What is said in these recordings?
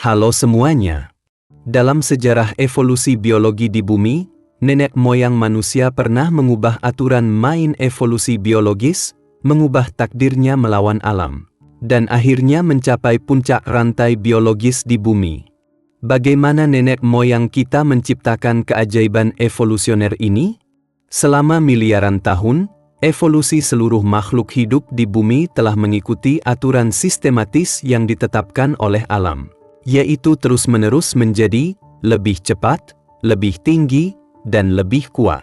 Halo semuanya. Dalam sejarah evolusi biologi di bumi, nenek moyang manusia pernah mengubah aturan main evolusi biologis, mengubah takdirnya melawan alam, dan akhirnya mencapai puncak rantai biologis di bumi. Bagaimana nenek moyang kita menciptakan keajaiban evolusioner ini? Selama miliaran tahun, evolusi seluruh makhluk hidup di bumi telah mengikuti aturan sistematis yang ditetapkan oleh alam, yaitu terus-menerus menjadi lebih cepat, lebih tinggi, dan lebih kuat.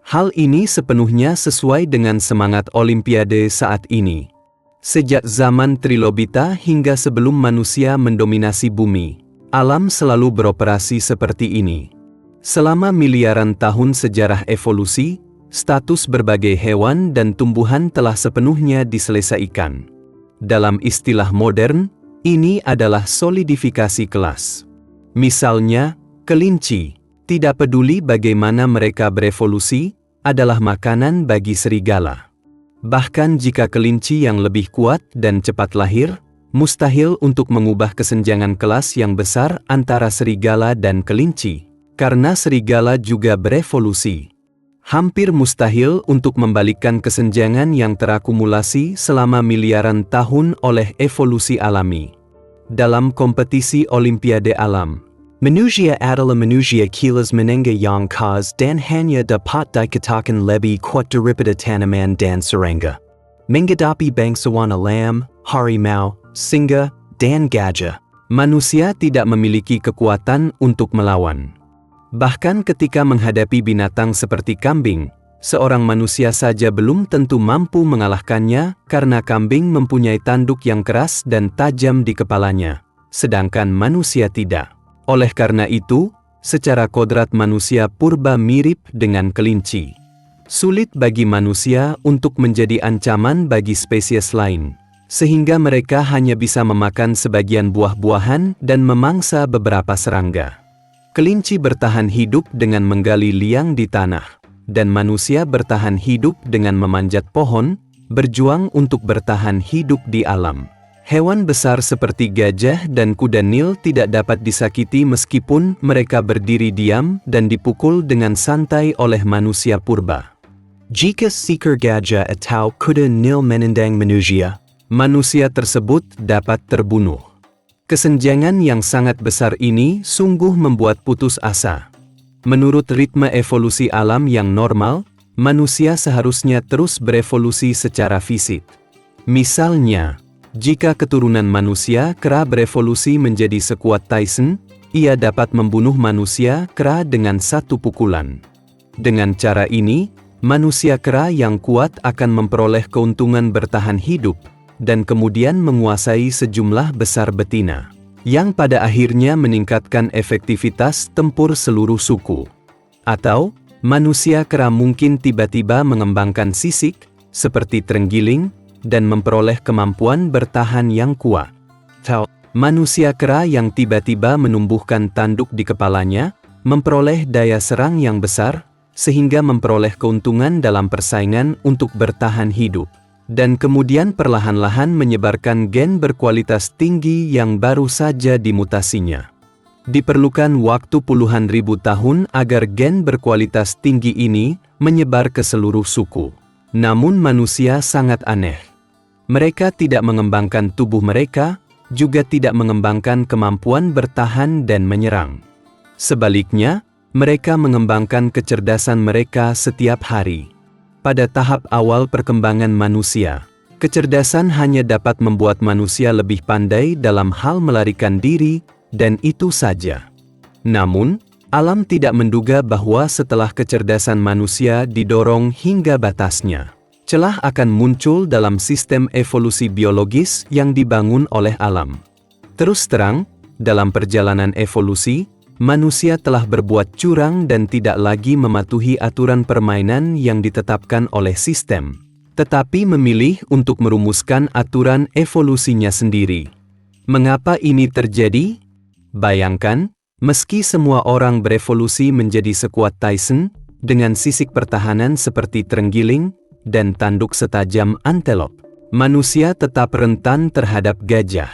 Hal ini sepenuhnya sesuai dengan semangat Olimpiade saat ini. Sejak zaman Trilobita hingga sebelum manusia mendominasi bumi, alam selalu beroperasi seperti ini. Selama miliaran tahun sejarah evolusi, status berbagai hewan dan tumbuhan telah sepenuhnya diselesaikan. Dalam istilah modern, ini adalah solidifikasi kelas. Misalnya, kelinci, tidak peduli bagaimana mereka berevolusi, adalah makanan bagi serigala. Bahkan jika kelinci yang lebih kuat dan cepat lahir, mustahil untuk mengubah kesenjangan kelas yang besar antara serigala dan kelinci, karena serigala juga berevolusi. Hampir mustahil untuk membalikkan kesenjangan yang terakumulasi selama miliaran tahun oleh evolusi alami. Dalam kompetisi Olimpiade alam, manusia adalah manusia kilas menengah yang kaz dan hanya dapat dikatakan lebih kuat daripada tanaman dan serangga. Menghadapi bangsawan alam, harimau, singa, dan gajah, manusia tidak memiliki kekuatan untuk melawan. Bahkan ketika menghadapi binatang seperti kambing, seorang manusia saja belum tentu mampu mengalahkannya karena kambing mempunyai tanduk yang keras dan tajam di kepalanya, sedangkan manusia tidak. Oleh karena itu, secara kodrat manusia purba mirip dengan kelinci. Sulit bagi manusia untuk menjadi ancaman bagi spesies lain, sehingga mereka hanya bisa memakan sebagian buah-buahan dan memangsa beberapa serangga. Kelinci bertahan hidup dengan menggali liang di tanah, dan manusia bertahan hidup dengan memanjat pohon, berjuang untuk bertahan hidup di alam. Hewan besar seperti gajah dan kuda Nil tidak dapat disakiti meskipun mereka berdiri diam dan dipukul dengan santai oleh manusia purba. Jika seekor gajah atau kuda Nil menendang manusia tersebut dapat terbunuh. Kesenjangan yang sangat besar ini sungguh membuat putus asa. Menurut ritme evolusi alam yang normal, manusia seharusnya terus berevolusi secara fisik. Misalnya, jika keturunan manusia kera berevolusi menjadi sekuat Tyson, ia dapat membunuh manusia kera dengan satu pukulan. Dengan cara ini, manusia kera yang kuat akan memperoleh keuntungan bertahan hidup, dan kemudian menguasai sejumlah besar betina, yang pada akhirnya meningkatkan efektivitas tempur seluruh suku. Atau, manusia kera mungkin tiba-tiba mengembangkan sisik, seperti terenggiling, dan memperoleh kemampuan bertahan yang kuat. Atau, manusia kera yang tiba-tiba menumbuhkan tanduk di kepalanya, memperoleh daya serang yang besar, sehingga memperoleh keuntungan dalam persaingan untuk bertahan hidup, dan kemudian perlahan-lahan menyebarkan gen berkualitas tinggi yang baru saja dimutasinya. Diperlukan waktu puluhan ribu tahun agar gen berkualitas tinggi ini menyebar ke seluruh suku. Namun manusia sangat aneh. Mereka tidak mengembangkan tubuh mereka, juga tidak mengembangkan kemampuan bertahan dan menyerang. Sebaliknya, mereka mengembangkan kecerdasan mereka setiap hari. Pada tahap awal perkembangan manusia, kecerdasan hanya dapat membuat manusia lebih pandai dalam hal melarikan diri, dan itu saja. Namun, alam tidak menduga bahwa setelah kecerdasan manusia didorong hingga batasnya, celah akan muncul dalam sistem evolusi biologis yang dibangun oleh alam. Terus terang, dalam perjalanan evolusi, manusia telah berbuat curang dan tidak lagi mematuhi aturan permainan yang ditetapkan oleh sistem, tetapi memilih untuk merumuskan aturan evolusinya sendiri. Mengapa ini terjadi? Bayangkan, meski semua orang berevolusi menjadi sekuat Tyson, dengan sisik pertahanan seperti terenggiling, dan tanduk setajam antelop, manusia tetap rentan terhadap gajah.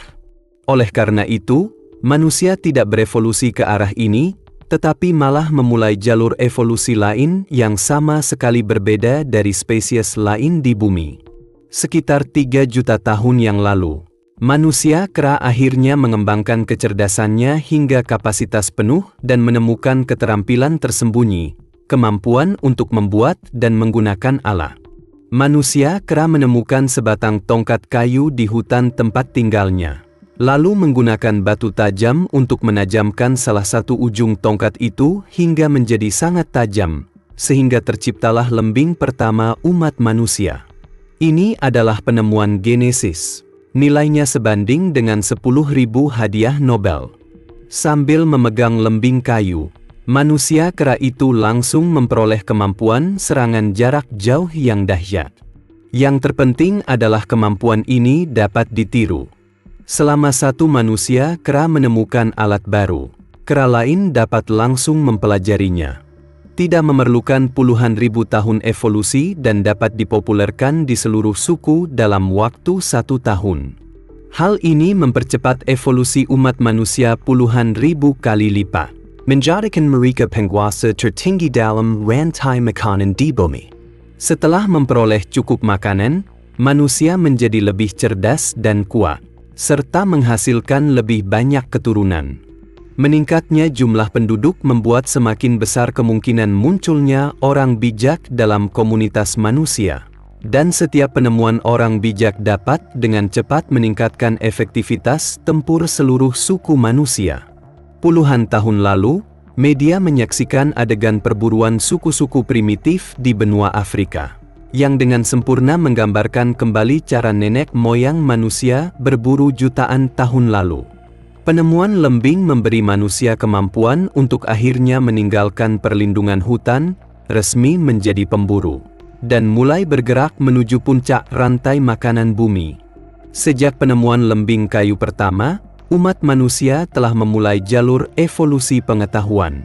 Oleh karena itu, Manusia tidak berevolusi ke arah ini, tetapi malah memulai jalur evolusi lain yang sama sekali berbeda dari spesies lain di bumi. Sekitar 3 juta tahun yang lalu, manusia kera akhirnya mengembangkan kecerdasannya hingga kapasitas penuh dan menemukan keterampilan tersembunyi, kemampuan untuk membuat dan menggunakan alat. Manusia kera menemukan sebatang tongkat kayu di hutan tempat tinggalnya, lalu menggunakan batu tajam untuk menajamkan salah satu ujung tongkat itu hingga menjadi sangat tajam, sehingga terciptalah lembing pertama umat manusia. Ini adalah penemuan Genesis. Nilainya sebanding dengan 10.000 hadiah Nobel. Sambil memegang lembing kayu, manusia kera itu langsung memperoleh kemampuan serangan jarak jauh yang dahsyat. Yang terpenting adalah kemampuan ini dapat ditiru. Selama satu manusia kera menemukan alat baru, kera lain dapat langsung mempelajarinya. Tidak memerlukan puluhan ribu tahun evolusi dan dapat dipopulerkan di seluruh suku dalam waktu 1 tahun. Hal ini mempercepat evolusi umat manusia puluhan ribu kali lipat. Menjadikan mereka penguasa tertinggi dalam rantai makanan di bumi. Setelah memperoleh cukup makanan, manusia menjadi lebih cerdas dan kuat, serta menghasilkan lebih banyak keturunan. Meningkatnya jumlah penduduk membuat semakin besar kemungkinan munculnya orang bijak dalam komunitas manusia. Dan setiap penemuan orang bijak dapat dengan cepat meningkatkan efektivitas tempur seluruh suku manusia. Puluhan tahun lalu, media menyaksikan adegan perburuan suku-suku primitif di benua Afrika, yang dengan sempurna menggambarkan kembali cara nenek moyang manusia berburu jutaan tahun lalu. Penemuan lembing memberi manusia kemampuan untuk akhirnya meninggalkan perlindungan hutan, resmi menjadi pemburu, dan mulai bergerak menuju puncak rantai makanan bumi. Sejak penemuan lembing kayu pertama, umat manusia telah memulai jalur evolusi pengetahuan.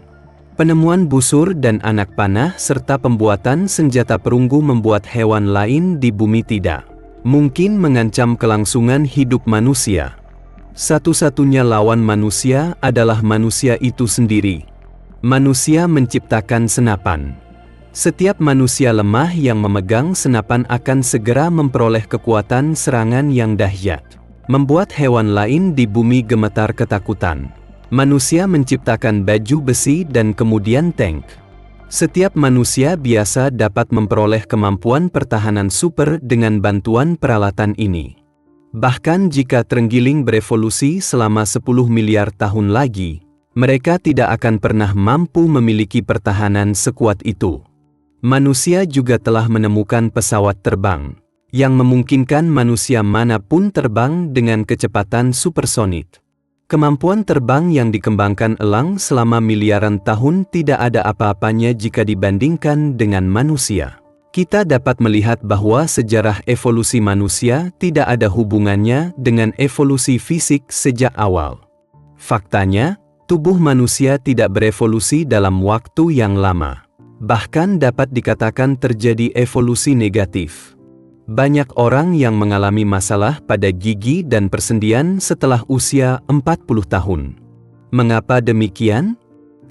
Penemuan busur dan anak panah serta pembuatan senjata perunggu membuat hewan lain di bumi tidak mungkin mengancam kelangsungan hidup manusia. Satu-satunya lawan manusia adalah manusia itu sendiri. Manusia menciptakan senapan. Setiap manusia lemah yang memegang senapan akan segera memperoleh kekuatan serangan yang dahsyat, membuat hewan lain di bumi gemetar ketakutan. Manusia menciptakan baju besi dan kemudian tank. Setiap manusia biasa dapat memperoleh kemampuan pertahanan super dengan bantuan peralatan ini. Bahkan jika terenggiling berevolusi selama 10 miliar tahun lagi, mereka tidak akan pernah mampu memiliki pertahanan sekuat itu. Manusia juga telah menemukan pesawat terbang, yang memungkinkan manusia manapun terbang dengan kecepatan supersonik. Kemampuan terbang yang dikembangkan elang selama miliaran tahun tidak ada apa-apanya jika dibandingkan dengan manusia. Kita dapat melihat bahwa sejarah evolusi manusia tidak ada hubungannya dengan evolusi fisik sejak awal. Faktanya, tubuh manusia tidak berevolusi dalam waktu yang lama. Bahkan dapat dikatakan terjadi evolusi negatif. Banyak orang yang mengalami masalah pada gigi dan persendian setelah usia 40 tahun. Mengapa demikian?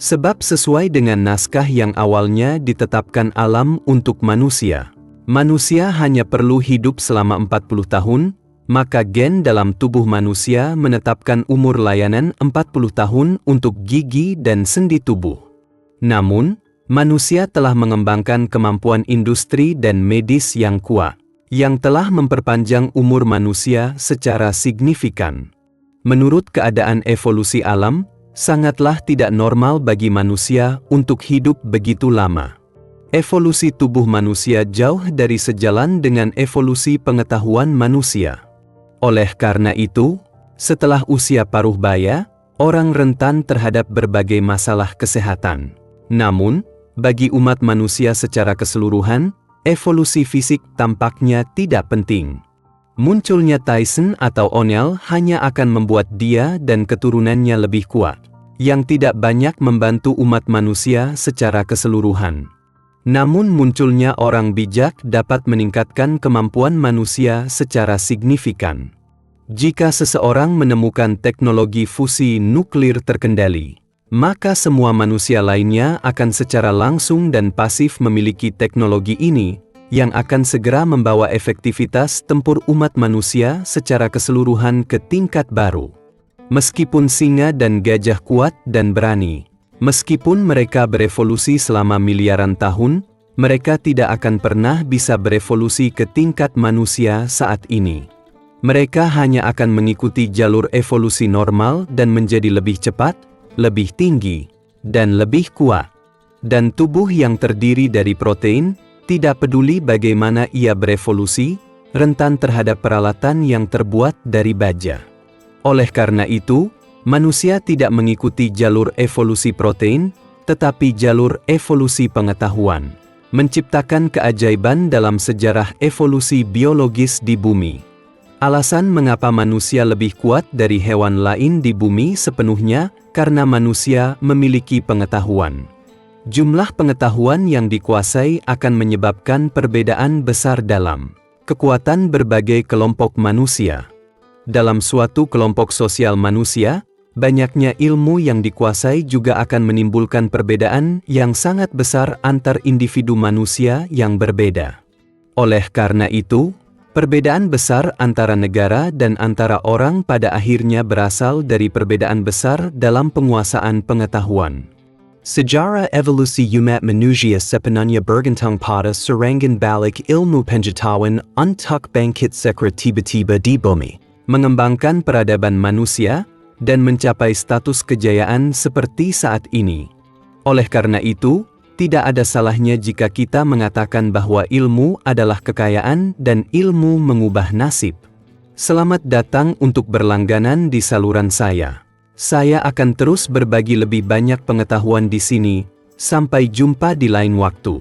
Sebab sesuai dengan naskah yang awalnya ditetapkan alam untuk manusia, manusia hanya perlu hidup selama 40 tahun, maka gen dalam tubuh manusia menetapkan umur layanan 40 tahun untuk gigi dan sendi tubuh. Namun, manusia telah mengembangkan kemampuan industri dan medis yang kuat, yang telah memperpanjang umur manusia secara signifikan. Menurut keadaan evolusi alam, sangatlah tidak normal bagi manusia untuk hidup begitu lama. Evolusi tubuh manusia jauh dari sejalan dengan evolusi pengetahuan manusia. Oleh karena itu, setelah usia paruh baya, orang rentan terhadap berbagai masalah kesehatan. Namun, bagi umat manusia secara keseluruhan, evolusi fisik tampaknya tidak penting. Munculnya Tyson atau O'Neill hanya akan membuat dia dan keturunannya lebih kuat, yang tidak banyak membantu umat manusia secara keseluruhan. Namun munculnya orang bijak dapat meningkatkan kemampuan manusia secara signifikan. Jika seseorang menemukan teknologi fusi nuklir terkendali, maka semua manusia lainnya akan secara langsung dan pasif memiliki teknologi ini, yang akan segera membawa efektivitas tempur umat manusia secara keseluruhan ke tingkat baru. Meskipun singa dan gajah kuat dan berani, meskipun mereka berevolusi selama miliaran tahun, mereka tidak akan pernah bisa berevolusi ke tingkat manusia saat ini. Mereka hanya akan mengikuti jalur evolusi normal dan menjadi lebih cepat, lebih tinggi, dan lebih kuat. Dan tubuh yang terdiri dari protein, tidak peduli bagaimana ia berevolusi, rentan terhadap peralatan yang terbuat dari baja. Oleh karena itu, manusia tidak mengikuti jalur evolusi protein, tetapi jalur evolusi pengetahuan, menciptakan keajaiban dalam sejarah evolusi biologis di bumi. Alasan mengapa manusia lebih kuat dari hewan lain di bumi sepenuhnya karena manusia memiliki pengetahuan. Jumlah pengetahuan yang dikuasai akan menyebabkan perbedaan besar dalam kekuatan berbagai kelompok manusia. Dalam suatu kelompok sosial manusia, banyaknya ilmu yang dikuasai juga akan menimbulkan perbedaan yang sangat besar antar individu manusia yang berbeda. Oleh karena itu, perbedaan besar antara negara dan antara orang pada akhirnya berasal dari perbedaan besar dalam penguasaan pengetahuan. Sejarah evolusi umat manusia sepenuhnya bergantung pada serangan balik ilmu pengetahuan untuk bangkit secara tiba-tiba di bumi, mengembangkan peradaban manusia, dan mencapai status kejayaan seperti saat ini. Oleh karena itu, tidak ada salahnya jika kita mengatakan bahwa ilmu adalah kekayaan dan ilmu mengubah nasib. Selamat datang untuk berlangganan di saluran saya. Saya akan terus berbagi lebih banyak pengetahuan di sini. Sampai jumpa di lain waktu.